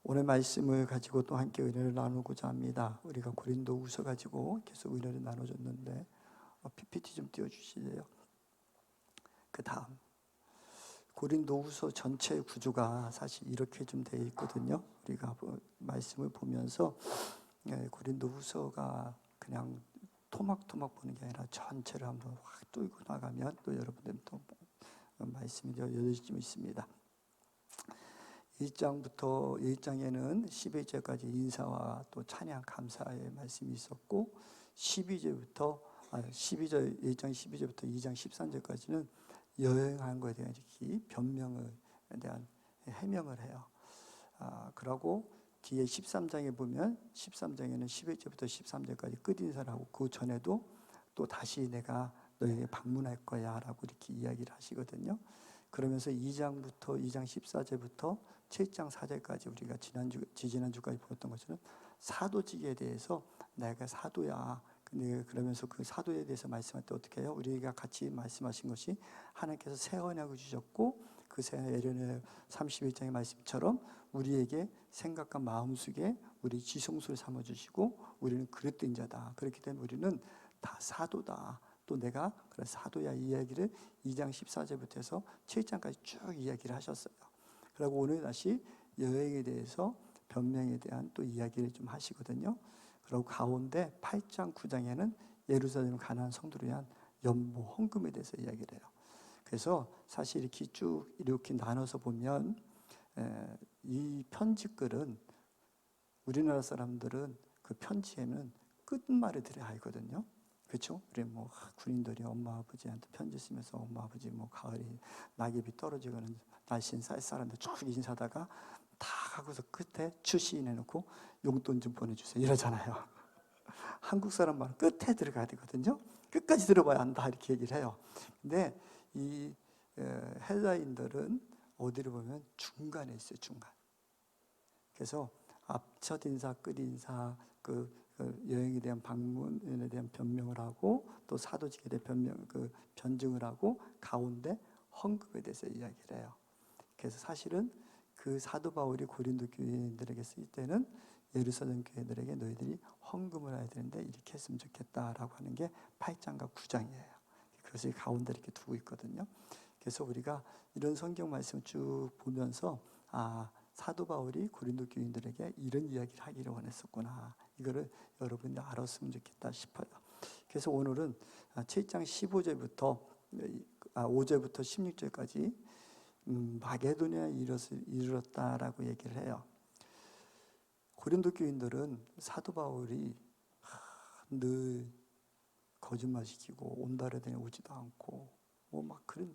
오늘 말씀을 가지고 또 함께 은혜를 나누고자 합니다. 우리가 고린도후서 가지고 계속 은혜를 나눠줬는데 PPT 좀 띄워주실래요? 그 다음 고린도후서 전체의 구조가 사실 이렇게 좀 되어 있거든요. 우리가 말씀을 보면서 고린도후서가 그냥 토막토막 보는 게 아니라 전체를 한번 확 뚫고 나가면 또 여러분들 또 말씀이 이어지고 있습니다. 1장에는 11절까지 인사와 또 찬양 감사의 말씀이 있었고 1장 12절부터 2장 13절까지는 여행한 것에 대한 변명에 대한 해명을 해요. 그러고 뒤에 13장에 보면 13장에는 11절부터 13절까지 끝인사를 하고 그 전에도 또 다시 내가 너에게 방문할 거야 라고 이렇게 이야기를 하시거든요. 그러면서 2장부터 2장 14절부터 7장 4절까지 우리가 지지난주까지 보았던 것처럼 사도직에 대해서 내가 사도야. 그러면서 그 사도에 대해서 말씀할 때 어떻게 해요? 우리가 같이 말씀하신 것이 하나님께서 새 언약을 주셨고 그 새 예레미야 31장의 말씀처럼 우리에게 생각과 마음속에 우리 지성소를 삼아주시고 우리는 그릇된 자다. 그렇기 때문에 우리는 다 사도다. 또 내가 그래 사도야 이 이야기를 2장 14절부터 해서 7장까지 쭉 이야기를 하셨어요. 그리고 오늘 다시 여행에 대해서 변명에 대한 또 이야기를 좀 하시거든요. 그리고 가운데 8장 9장에는 예루살렘 가나안 성도를 위한 연보 헌금에 대해서 이야기를 해요. 그래서 사실 이렇게 쭉 이렇게 나눠서 보면 이 편지글은 우리나라 사람들은 그 편지에는 끝말을 들어야 하거든요. 그렇죠? 우리 뭐 군인들이 엄마 아버지한테 편지 쓰면서 엄마 아버지 뭐 가을이 낙엽이 떨어지고는 날씨는 쌀쌀한데 쭉 인사하다가 다 하고서 끝에 출시인해 놓고 용돈 좀 보내주세요 이러잖아요. 한국 사람 말은 끝에 들어가야 되거든요. 끝까지 들어봐야 한다 이렇게 얘기를 해요. 근데 이 헬라인들은 어디를 보면 중간에 있어요. 중간. 그래서 첫 인사, 끝 인사, 그 여행에 대한 방문에 대한 변명을 하고 또 사도직에 대한 변증을 하고 가운데 헌금에 대해서 이야기를 해요. 그래서 사실은 그 사도 바울이 고린도 교인들에게 쓸 때는 예루살렘 교인들에게 너희들이 헌금을 해야 되는데 이렇게 했으면 좋겠다라고 하는 게 8장과 9장이에요. 그것을 가운데 이렇게 두고 있거든요. 그래서 우리가 이런 성경 말씀을 쭉 보면서 사도 바울이 고린도 교인들에게 이런 이야기를 하기를 원했었구나. 이거를 여러분이 알았으면 좋겠다 싶어요. 그래서 오늘은 7장 15절부터 5절부터 16절까지 마게도냐에 이르렀다라고 얘기를 해요. 고린도 교인들은 사도 바울이 늘 거짓말시키고 온달에 오지도 않고 뭐 막 그런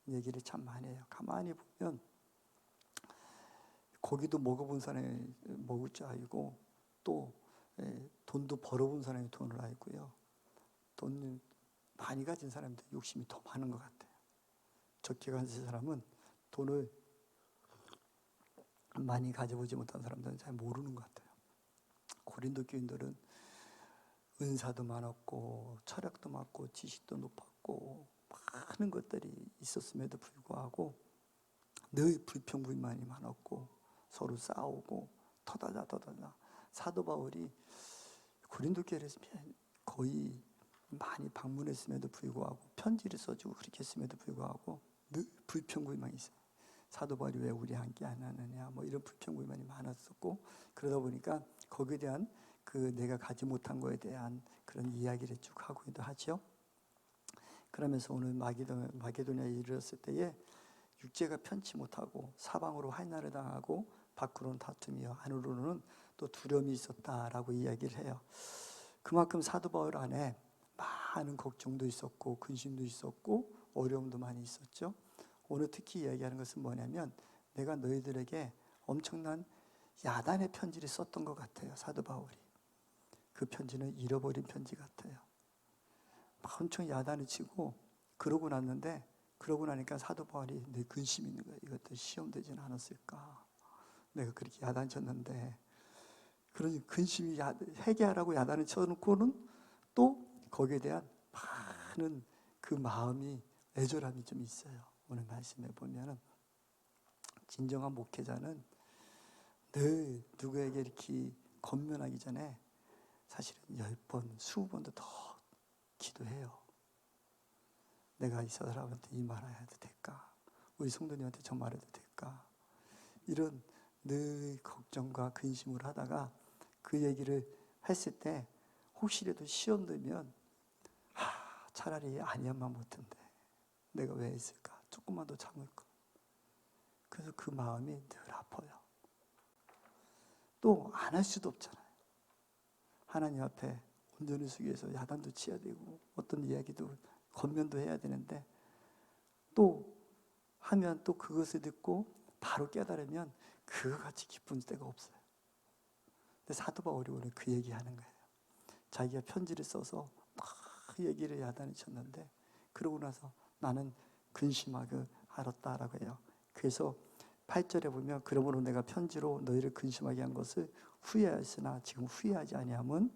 얘기를 참 많이 해요. 가만히 보면 고기도 먹어본 사람이 먹을 줄 알고 또 돈도 벌어본 사람이 돈을 알고요. 돈 많이 가진 사람들 욕심이 더 많은 것 같아요. 적게 가진 사람은 돈을 많이 가져보지 못한 사람들은 잘 모르는 것 같아요. 고린도 교인들은 은사도 많았고 철학도 많고 지식도 높았고 많은 것들이 있었음에도 불구하고 늘 불평불만이 많았고 서로 싸우고 터다자 사도 바울이 고린도 교회를 거의 많이 방문했음에도 불구하고 편지를 써주고 그렇게 했음에도 불구하고 늘 불평불만이 있어요. 사도 바울이 왜 우리 함께 안 하느냐 뭐 이런 불평불만이 많았었고 그러다 보니까 거기에 대한 내가 가지 못한 거에 대한 그런 이야기를 쭉 하고도 하죠. 그러면서 오늘 마게도냐에 이르렀을 때에 육체가 편치 못하고 사방으로 환난을 당하고 밖으로는 다툼이요 안으로는 또 두려움이 있었다라고 이야기를 해요. 그만큼 사도 바울 안에 많은 걱정도 있었고 근심도 있었고 어려움도 많이 있었죠. 오늘 특히 이야기하는 것은 뭐냐면 내가 너희들에게 엄청난 야단의 편지를 썼던 것 같아요. 사도 바울이. 그 편지는 잃어버린 편지 같아요. 엄청 야단을 치고 그러고 나니까 사도 바울이 내 근심이 있는 거예요. 이것도 시험되지는 않았을까. 내가 그렇게 야단 쳤는데 그런 근심이 회개하라고 야단을 쳐놓고는 또 거기에 대한 많은 그 마음이 애절함이 좀 있어요. 오늘 말씀에 보면은 진정한 목회자는 늘 누구에게 이렇게 권면하기 전에 사실은 10번, 20번도 더 기도해요. 내가 이 사람한테 이 말 해도 될까? 우리 성도님한테 저 말해도 될까? 이런 늘 걱정과 근심을 하다가 그 얘기를 했을 때 혹시라도 시험 들면 차라리 아니야만 못한데 내가 왜 했을까? 조금만 더 참을까? 그래서 그 마음이 늘 아파요. 또 안 할 수도 없잖아요. 하나님 앞에 온전히 숙여서 야단도 치야 되고 어떤 이야기도 권면도 해야 되는데 또 하면 또 그것을 듣고 바로 깨달으면 그거 같이 기쁜 때가 없어요. 근데 사도 바울이 오늘 그 얘기하는 거예요. 자기가 편지를 써서 막 얘기를 야단을 쳤는데 그러고 나서 나는 근심하게 알았다라고 해요. 그래서 8절에 보면 그러므로 내가 편지로 너희를 근심하게 한 것을 후회하였으나 지금 후회하지 아니함은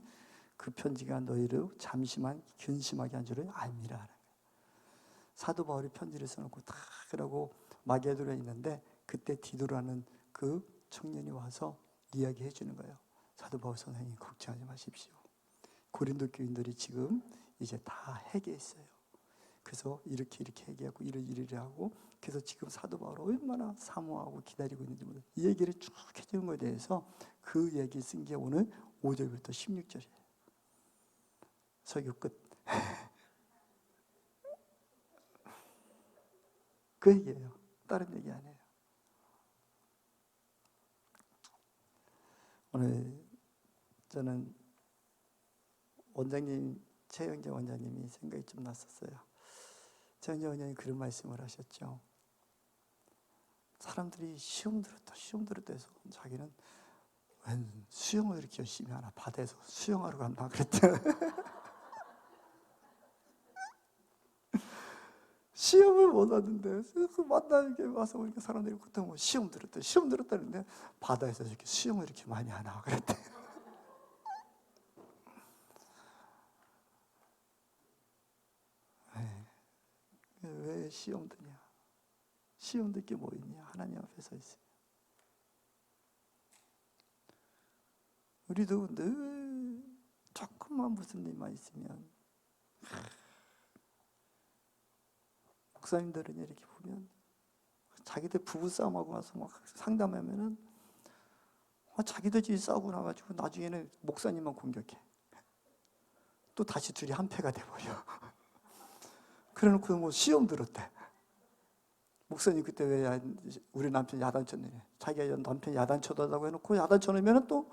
그 편지가 너희를 잠시만 근심하게 한 줄을 알미라. 사도 바울이 편지를 써놓고 다 그러고 마게도에 있는데 그때 디도라는 그 청년이 와서 이야기해 주는 거예요. 사도 바울 선생님 걱정하지 마십시오. 고린도 교인들이 지금 이제 다 회개했어요. 그래서 이렇게 얘기하고 이리 하고 그래서 지금 사도 바울 얼마나 사모하고 기다리고 있는지 모르겠어요. 이 얘기를 쭉 해주는 것에 대해서 그 얘기 쓴 게 오늘 5절부터 16절이에요. 설교 끝. 그 얘기예요. 다른 얘기 아니에요. 오늘 저는 원장님, 최영재 원장님이 생각이 좀 났었어요. 최영재 원장님이 그런 말씀을 하셨죠. 사람들이 시험 들었다 해서 자기는 웬 수영을 이렇게 열심히 하나 바다에서 수영하러 간다 그랬대. 시험을 못 하는데 만나게 와서 보니까 사람들이 그때 시험 들었다는데 바다에서 이렇게 수영을 이렇게 많이 하나 그랬대. 왜 시험 드냐? 시험 들 게 뭐 있냐? 하나님 앞에 서 있어요. 우리도 늘 조금만 무슨 일만 있으면 목사님들은 이렇게 보면 자기들 부부싸움하고 와서 막 상담하면은 자기들끼리 싸우고 나가지고 나중에는 목사님만 공격해. 또 다시 둘이 한패가 돼버려. 그래놓고 뭐 시험 들었대. 목사님 그때 왜 우리 남편 야단쳤느냐. 자기가 남편 야단쳤다고 해놓고 야단쳐놓으면 또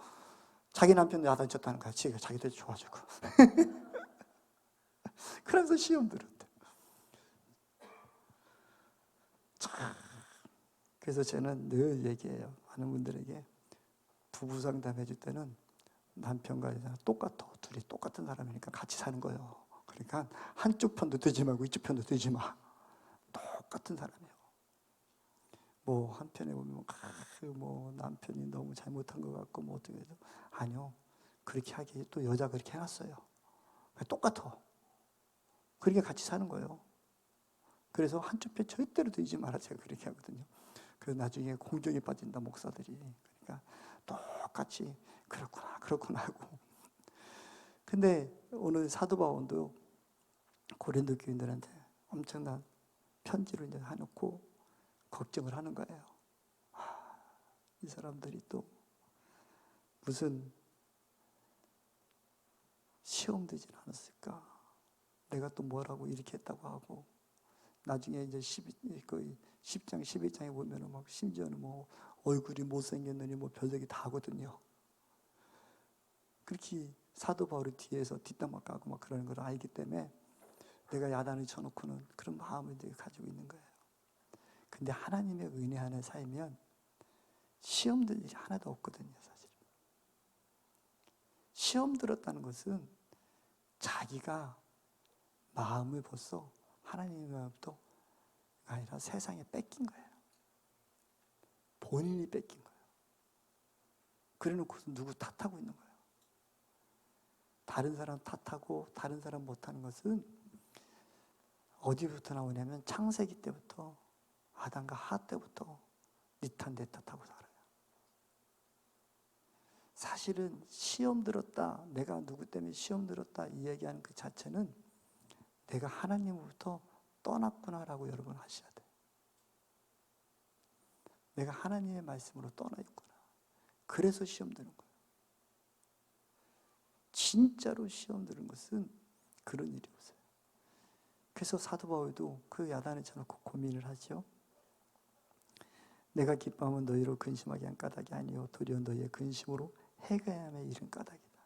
자기 남편 야단쳤다는 거야. 자기들 좋아지고. 그래서 시험 들었대. 그래서 저는 늘 얘기해요. 많은 분들에게 부부 상담해 줄 때는 남편과 똑같아. 둘이 똑같은 사람이니까 같이 사는 거예요. 그러니까 한쪽 편도 들지 말고 이쪽 편도 들지 마. 똑같은 사람이에요. 뭐 한편에 보면 뭐 남편이 너무 잘못한 것 같고 뭐 어떻게 해도 아니요. 그렇게 하기에 또 여자가 그렇게 해놨어요. 똑같아. 그렇게 같이 사는 거예요. 그래서 한쪽 편 절대로 들지 마라 제가 그렇게 하거든요. 그래서 나중에 공경에 빠진다 목사들이. 그러니까 똑같이 그렇구나 하고. 근데 오늘 사도 바울도 고린도 교인들한테 엄청난 편지를 이제 해놓고 걱정을 하는 거예요. 이 사람들이 또 무슨 시험 되진 않았을까? 내가 또 뭐라고 이렇게 했다고 하고 나중에 이제 10장, 11장에 보면은 막 심지어는 뭐 얼굴이 못생겼느니 뭐 별얘기 다 하거든요. 그렇게 사도 바울이 뒤에서 뒷담화 까고 막 그러는 걸 알기 때문에 내가 야단을 쳐놓고는 그런 마음을 내가 가지고 있는 거예요. 근데 하나님의 은혜 안에 살면 시험들 일이 하나도 없거든요, 사실. 시험 들었다는 것은 자기가 마음을 벌써 하나님으로부터 아니라 세상에 뺏긴 거예요. 본인이 뺏긴 거예요. 그래놓고서 누구 탓하고 있는 거예요. 다른 사람 탓하고 다른 사람 못하는 것은 어디부터 나오냐면 창세기 때부터 아담과 하 때부터 니 탓 내 탓하고 살아요. 사실은 시험 들었다, 내가 누구 때문에 시험 들었다 이 얘기하는 그 자체는 내가 하나님으로부터 떠났구나라고 여러분 하셔야 돼요. 내가 하나님의 말씀으로 떠나 있구나. 그래서 시험 드는 거예요. 진짜로 시험 드는 것은 그런 일이 없어요. 그래서 사도 바울도 그 야단을 쳐놓고 고민을 하죠. 내가 기뻐하면 너희로 근심하게 한 까닭이 아니요 도리어 너희의 근심으로 해가야함에 이른 까닭이다.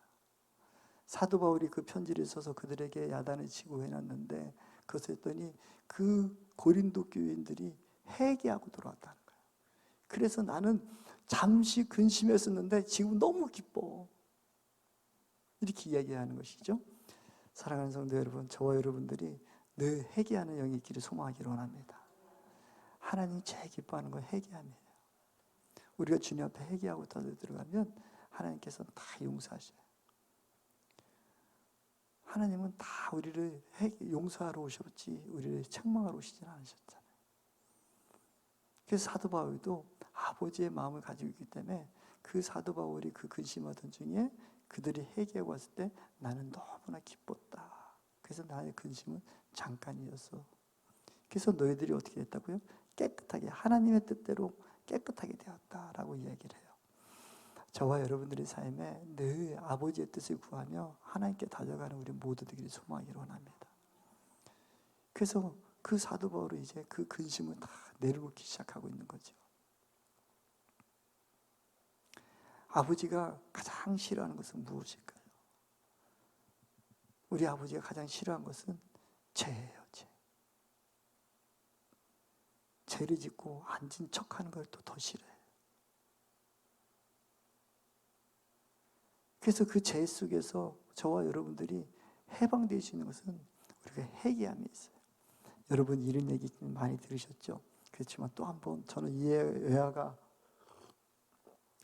사도 바울이 그 편지를 써서 그들에게 야단을 치고 해놨는데 그것을 했더니 그 고린도 교인들이 회개하고 돌아왔다는 거예요. 그래서 나는 잠시 근심했었는데 지금 너무 기뻐. 이렇게 이야기하는 것이죠. 사랑하는 성도 여러분, 저와 여러분들이 늘 회개하는 영이 있기를 소망하기를 원합니다. 하나님 제일 기뻐하는 건 회개함이에요. 우리가 주님 앞에 회개하고 들어가면 하나님께서 다 용서하셔요. 하나님은 다 우리를 용서하러 오셨지 우리를 책망하러 오시진 않으셨잖아요. 그래서 사도 바울도 아버지의 마음을 가지고 있기 때문에 그 사도 바울이 그 근심하던 중에 그들이 회개하고 왔을 때 나는 너무나 기뻤다. 그래서 나의 근심은 잠깐이었어. 그래서 너희들이 어떻게 됐다고요? 깨끗하게 하나님의 뜻대로 깨끗하게 되었다라고 이야기를 해요. 저와 여러분들의 삶에 늘 아버지의 뜻을 구하며 하나님께 달려가는 우리 모두 되기를 소망하기를 원합니다. 그래서 그 사도 바울은 이제 그 근심을 다 내려놓기 시작하고 있는 거죠. 아버지가 가장 싫어하는 것은 무엇일까요? 우리 아버지가 가장 싫어하는 것은 죄예요, 죄. 죄를 짓고 앉은 척하는 걸 또 더 싫어해요. 그래서 그 죄 속에서 저와 여러분들이 해방될 수 있는 것은 우리가 회개함이 있어요. 여러분 이런 얘기 많이 들으셨죠? 그렇지만 또 한 번 저는 이 예화가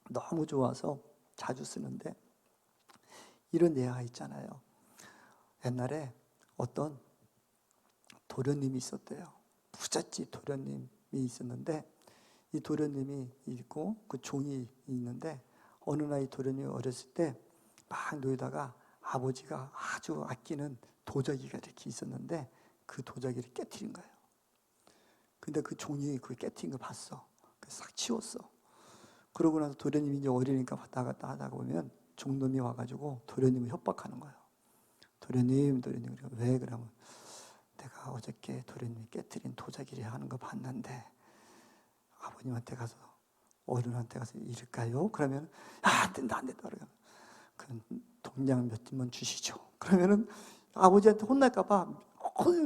너무 좋아서 자주 쓰는데 이런 예화 있잖아요. 옛날에 어떤 도련님이 있었대요. 부잣집 도련님이 있었는데 이 도련님이 있고 그 종이 있는데 어느 날 이 도련님이 어렸을 때 막 놀다가 아버지가 아주 아끼는 도자기가 이렇게 있었는데 그 도자기를 깨트린 거예요. 근데 그 종이 그 깨트린 거 봤어. 그래서 싹 치웠어. 그러고 나서 도련님이 이제 어리니까 왔다 갔다 하다가 보면 종놈이 와가지고 도련님을 협박하는 거예요. 도련님, 왜? 그러면 내가 어저께 도련님이 깨트린 도자기를 하는 거 봤는데 아버님한테 가서 어른한테 가서 이럴까요? 그러면 안 된다. 그러면 그 동량 몇 푼만 주시죠. 그러면은 아버지한테 혼날까봐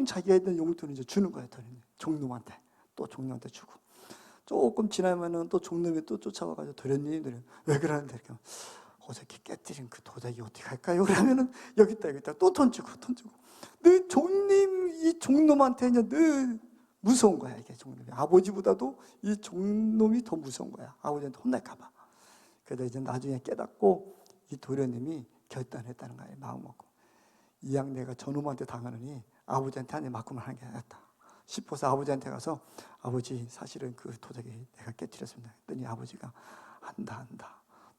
자기가 있는 용돈을 이제 주는 거예요. 도련님. 종놈한테 또 종놈한테 주고 조금 지나면은 또 종놈이 또 쫓아와가지고 도련님 왜 그러는데 이렇게 어저께 깨뜨린 그 도자기 어떻게 할까요? 그러면은 여기 있다 또 돈 주고 늘 종님 이 종놈한테는 늘 무서운 거야. 이게 종놈이 아버지보다도 이 종놈이 더 무서운 거야. 아버지한테 혼날까봐. 그래서 이제 나중에 깨닫고 이 도련님이 결단했다는 거예요. 마음 먹고 이 양 내가 저놈한테 당하느니 아버지한테 한 대 맞고만 하는 게 낫다 싶어서 아버지한테 가서 아버지 사실은 그 도자기 내가 깨뜨렸습니다. 했더니 아버지가 안다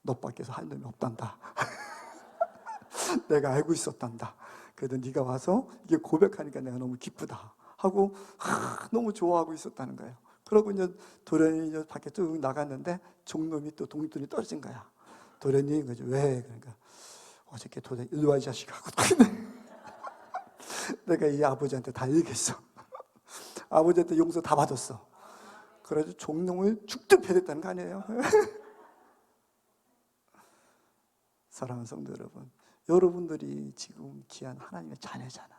너밖에서 할 놈이 없단다. 내가 알고 있었단다. 그래도 네가 와서 이게 고백하니까 내가 너무 기쁘다 하고 너무 좋아하고 있었다는 거예요. 그러고 이제 도련이 밖에 쭉 나갔는데 종놈이 또 동돈이 떨어진 거야. 도련이 그죠? 왜? 그러니까 어저께 도자기 일로 와 이 자식하고 내가 이 아버지한테 다 얘기했어. 아버지한테 용서 다 받았어. 그래서 종놈을 죽듯 패댔다는 거 아니에요? 사랑하는 성도 여러분, 여러분들이 지금 귀한 하나님의 자녀잖아.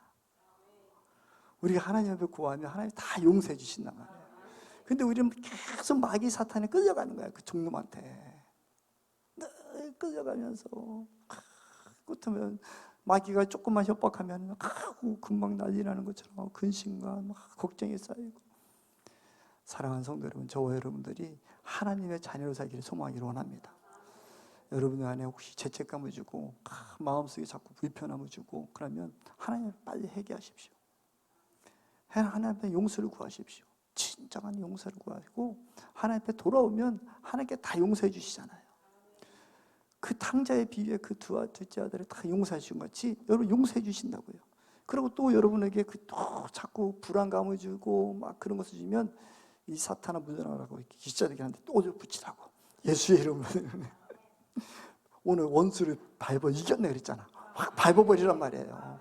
우리가 하나님 앞에 구하면 하나님이 다 용서해 주신단 말이에요. 근데 우리는 계속 마귀 사탄에 끌려가는 거야. 그 종놈한테 늘 끌려가면서 그렇다면 마귀가 조금만 협박하면 금방 난리 나는 것처럼 근심과 막 걱정이 쌓이고. 사랑하는 성도 여러분, 저와 여러분들이 하나님의 자녀로 살기를 소망하기를 원합니다. 여러분 안에 혹시 죄책감을 주고 마음속에 자꾸 불편함을 주고 그러면 하나님 빨리 회개하십시오. 하나님 앞에 용서를 구하십시오. 진정한 용서를 구하시고 하나님 앞에 돌아오면 하나님께 다 용서해 주시잖아요. 그 탕자의 비유에 그 둘째 아들을 다 용서해 주신 같이 여러분 용서해 주신다고요. 그리고 또 여러분에게 또 자꾸 불안감을 주고 막 그런 것을 주면 이 사탄아 물러나라고 이렇게 기자들에게 한테 또 붙이라고. 예수의 이름으로 오늘 원수를 밟아 이겼네 그랬잖아. 확 밟아버리란 말이에요.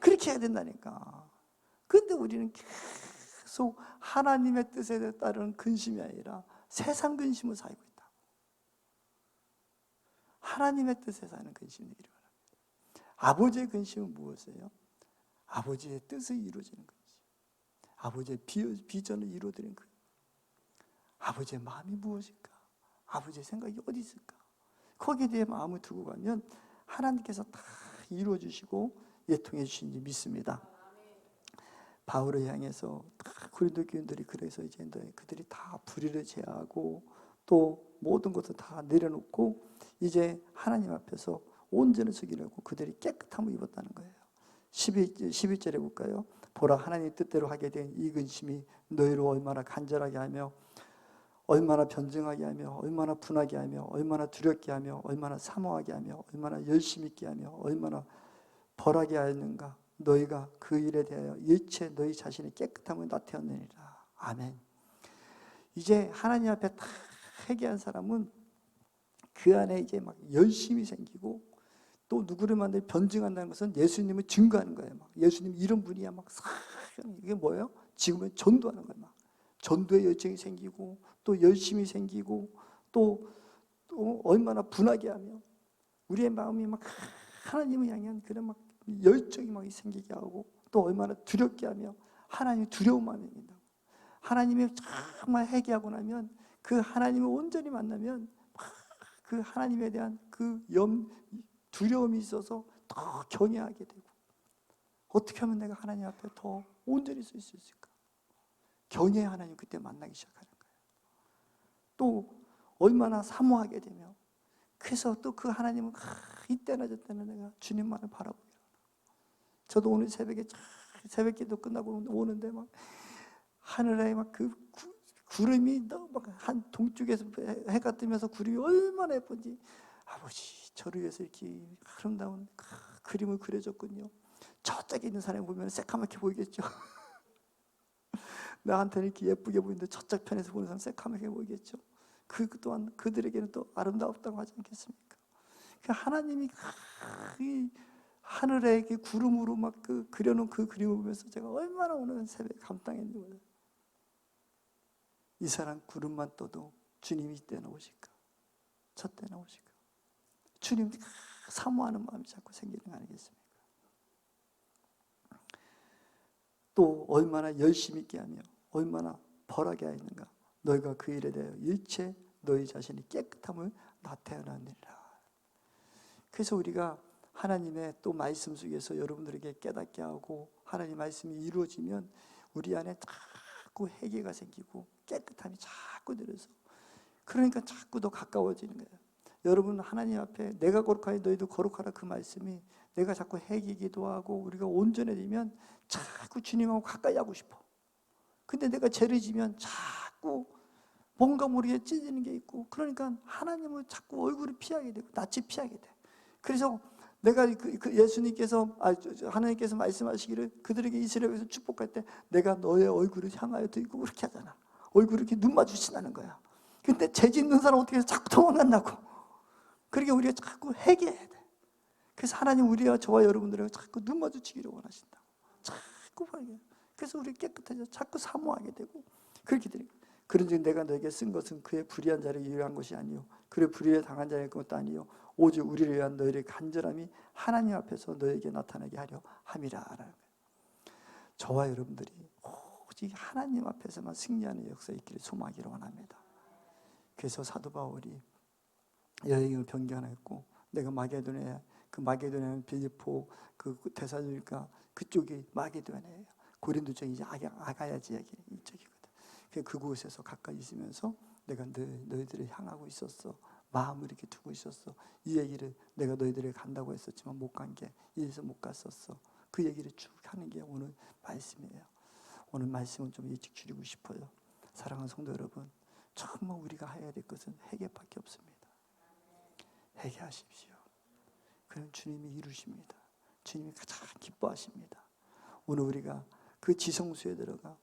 그렇게 해야 된다니까. 근데 우리는 계속 하나님의 뜻에 따르는 근심이 아니라 세상 근심을 살고 있다. 하나님의 뜻에 사는 근심이 일어납니다. 아버지의 근심은 무엇이에요? 아버지의 뜻을 이루어지는 근심. 아버지의 비전을 이루어드리는 그 아버지의 마음이 무엇일까? 아버지의 생각이 어디 있을까? 거기에 대해 마음을 두고 가면 하나님께서 다 이루어 주시고 예통해 주신지 믿습니다. 바울을 향해서 고린도 교인들이 그래서 이제 그들이 다 불의를 제하고 또 모든 것을 다 내려놓고 이제 하나님 앞에서 온전히 서기려고 그들이 깨끗함을 입었다는 거예요. 11절에 볼까요? 보라, 하나님의 뜻대로 하게 된 이 근심이 너희로 얼마나 간절하게 하며 얼마나 변증하게 하며 얼마나 분하게 하며 얼마나 두렵게 하며 얼마나 사모하게 하며 얼마나 열심히 있게 하며 얼마나 벌하게 하였는가. 너희가 그 일에 대하여 일체 너희 자신의 깨끗함을 나타내느니라. 아멘. 이제 하나님 앞에 다 회개한 사람은 그 안에 이제 막 열심이 생기고 또 누구를 만들 변증한다는 것은 예수님을 증거하는 거예요. 막 예수님 이런 분이야. 막 이게 뭐예요? 지금은 전도하는 거예요. 막 전도의 열정이 생기고 또 열심이 생기고 또 얼마나 분하게 하며 우리의 마음이 막 하나님을 향한 그런 막 열정이 막 생기게 하고 또 얼마나 두렵게 하며 하나님이 두려운 마음이 생긴다. 하나님이 정말 회개하고 나면 그 하나님을 온전히 만나면 그 하나님에 대한 그 두려움이 있어서 더 경외하게 되고 어떻게 하면 내가 하나님 앞에 더 온전히 설 수 있을까? 경외의 하나님 그때 만나기 시작하는 거예요. 또 얼마나 사모하게 되며 그래서 또 그 하나님은 이때나 저때나 내가 주님만을 바라보게 하나. 저도 오늘 새벽 기도 끝나고 오는데 막 하늘에 막 그 구름이 막 한 동쪽에서 해가 뜨면서 구름이 얼마나 예쁜지 아버지 저를 위해서 이렇게 아름다운 그림을 그려줬군요. 저쪽에 있는 사람이 보면 새까맣게 보이겠죠. 나한테는 이렇게 예쁘게 보이는데 저쪽 편에서 보는 사람 새까맣게 보이겠죠. 그 또한 그들에게는 또 아름다웠다고 하지 않겠습니까? 그 하나님이 이 하늘에 구름으로 막 그려놓은 그 그림을 보면서 제가 얼마나 오늘 새벽에 감당했는지 몰라요. 이 사람 구름만 떠도 주님이 이때 나오실까? 저때 나오실까? 주님 사모하는 마음이 자꾸 생기는 거 아니겠습니까? 또 얼마나 열심히 있게 하며 얼마나 벌하게 하였는가. 너희가 그 일에 대하여 일체 너희 자신이 깨끗함을 나타내느니라. 그래서 우리가 하나님의 또 말씀 속에서 여러분들에게 깨닫게 하고 하나님 말씀이 이루어지면 우리 안에 자꾸 회개가 생기고 깨끗함이 자꾸 들어서 그러니까 자꾸 더 가까워지는 거예요. 여러분 하나님 앞에 내가 거룩하니 너희도 거룩하라 그 말씀이 내가 자꾸 회개기도 하고 우리가 온전해지면 자꾸 주님하고 가까이 하고 싶어. 근데 내가 죄를 지면 자꾸 뭔가 모르게 찢어지는 게 있고 그러니까 하나님을 자꾸 얼굴을 피하게 되고 낯을 피하게 돼. 그래서 내가 예수님께서 하나님께서 말씀하시기를 그들에게 이스라엘에서 축복할 때 내가 너의 얼굴을 향하여 들고 그렇게 하잖아. 얼굴을 이렇게 눈 마주친다는 거야. 근데 죄 짓는 사람 어떻게 해서 자꾸 도망간다고. 그러니까 우리가 자꾸 회개해야 돼. 그래서 하나님 우리와 저와 여러분들과 자꾸 눈 마주치기를 원하신다. 자꾸 회개. 그래서 우리 깨끗해져 자꾸 사모하게 되고 그렇게 되는 거예요. 그런즉 내가 너에게 쓴 것은 그의 불의한 자를 위한 것이 아니요 그의 불의에 당한 자의 것도 아니요 오직 우리를 위한 너희의 간절함이 하나님 앞에서 너에게 나타나게 하려 함이라라는 거예요. 저와 여러분들이 오직 하나님 앞에서만 승리하는 역사가 있기를 소망하기를 원합니다. 그래서 사도 바울이 여행을 변경했고 내가 마게도냐는 빌립보 그 데살로니가 그쪽이 마게도냐예요. 고린도 쪽이 이제 아가야 지역이 이쪽이거든. 그곳에서 가까이 있으면서 내가 너희들을 향하고 있었어. 마음을 이렇게 두고 있었어. 이 얘기를 내가 너희들에게 간다고 했었지만 못 간 게 이래서 못 갔었어. 그 얘기를 쭉 하는 게 오늘 말씀이에요. 오늘 말씀은 좀 일찍 줄이고 싶어요. 사랑하는 성도 여러분, 정말 우리가 해야 될 것은 회개밖에 없습니다. 회개하십시오. 그는 주님이 이루십니다. 주님이 가장 기뻐하십니다. 오늘 우리가 그 지성소에 들어가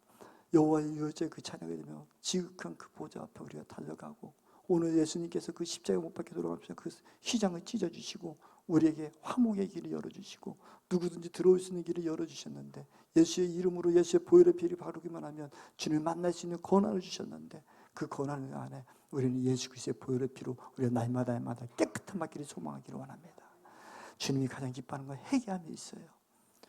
여호와의 유월절 그 찬양을 들으며 지극한 그 보좌 앞에 우리가 달려가고, 오늘 예수님께서 그 십자가 못 박혀 돌아가면서 그 휘장을 찢어주시고 우리에게 화목의 길을 열어주시고 누구든지 들어올 수 있는 길을 열어주셨는데, 예수의 이름으로 예수의 보혈의 피를 바르기만 하면 주님을 만날 수 있는 권한을 주셨는데, 그 권한 안에 우리는 예수 그리스도의 보혈의 피로 우리가 날마다 깨끗한 맞기를 소망하기를 원합니다. 주님이 가장 기뻐하는 건 회개함이 있어요.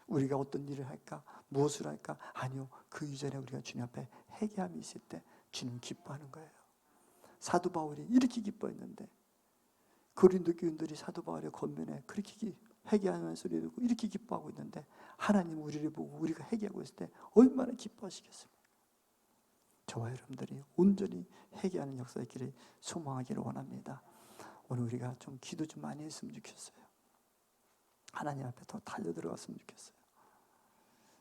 우리가 어떤 일을 할까? 무엇을 할까? 아니요. 그 이전에 우리가 주님 앞에 회개함이 있을 때 주님 기뻐하는 거예요. 사도 바울이 이렇게 기뻐했는데, 고린도 교인들이 사도 바울의 권면에 그렇게 회개하는 소리를 듣고 이렇게 기뻐하고 있는데, 하나님 우리를 보고 우리가 회개하고 있을 때 얼마나 기뻐하시겠습니까? 저와 여러분들이 온전히 회개하는 역사의 길을 소망하기를 원합니다. 오늘 우리가 좀 기도 좀 많이 했으면 좋겠어요. 하나님 앞에 더 달려들어갔으면 좋겠어요.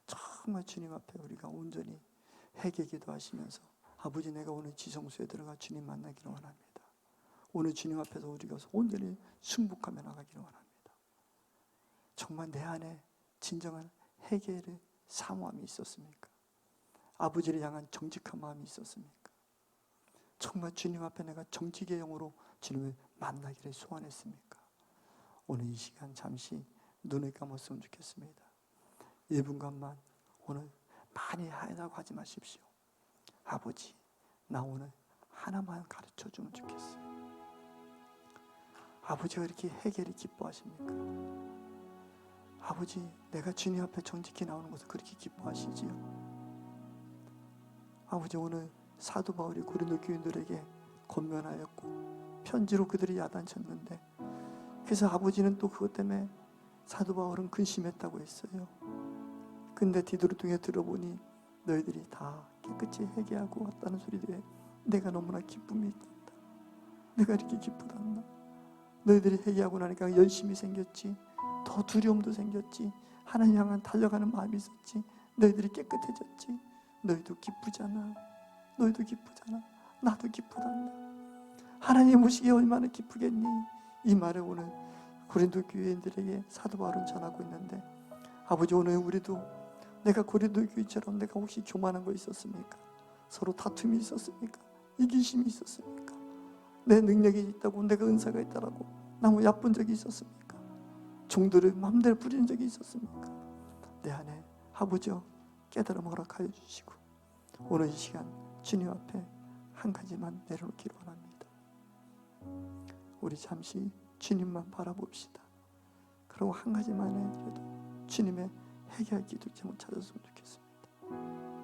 정말 주님 앞에 우리가 온전히 회개 기도하시면서, 아버지 내가 오늘 지성소에 들어가 주님 만나기를 원합니다. 오늘 주님 앞에서 우리가 온전히 순복하며 나가기를 원합니다. 정말 내 안에 진정한 회개를 사모함이 있었습니까? 아버지를 향한 정직한 마음이 있었습니까? 정말 주님 앞에 내가 정직의 영으로 주님을 만나기를 소원했습니까? 오늘 이 시간 잠시 눈을 감았으면 좋겠습니다. 1분간만 오늘 많이 하라고 하지 마십시오. 아버지, 나 오늘 하나만 가르쳐 주면 좋겠어요. 아버지가 이렇게 회개를 기뻐하십니까? 아버지, 내가 주님 앞에 정직히 나오는 것을 그렇게 기뻐하시지요? 아버지, 오늘 사도 바울이 고린도 교인들에게 권면하였고 편지로 그들이 야단쳤는데, 그래서 아버지는 또 그것 때문에 사도 바울은 근심했다고 했어요. 근데 디도르통에 들어보니 너희들이 다 깨끗이 회개하고 왔다는 소리들에 내가 너무나 기쁨이 있다. 내가 이렇게 기쁘단다. 너희들이 회개하고 나니까 열심이 생겼지, 더 두려움도 생겼지, 하나님 향한 달려가는 마음이 있었지, 너희들이 깨끗해졌지. 너희도 기쁘잖아. 너희도 기쁘잖아. 나도 기쁘단다. 하나님 오시기에 얼마나 기쁘겠니? 이 말을 오늘 고린도 교회인들에게 사도 바울은 전하고 있는데, 아버지 오늘 우리도 내가 고린도 교회처럼 내가 혹시 교만한 거 있었습니까? 서로 다툼이 있었습니까? 이기심이 있었습니까? 내 능력이 있다고, 내가 은사가 있다라고 너무 얕본 적이 있었습니까? 종들을 마음대로 부리는 적이 있었습니까? 내 안에 아버지여 깨달음 허락하여 주시고, 오늘 이 시간 주님 앞에 한 가지만 내려놓기를 원합니다. 우리 잠시 주님만 바라봅시다. 그리고 한 가지만 해도 주님의 회개할 기도 제목 찾았으면 좋겠습니다.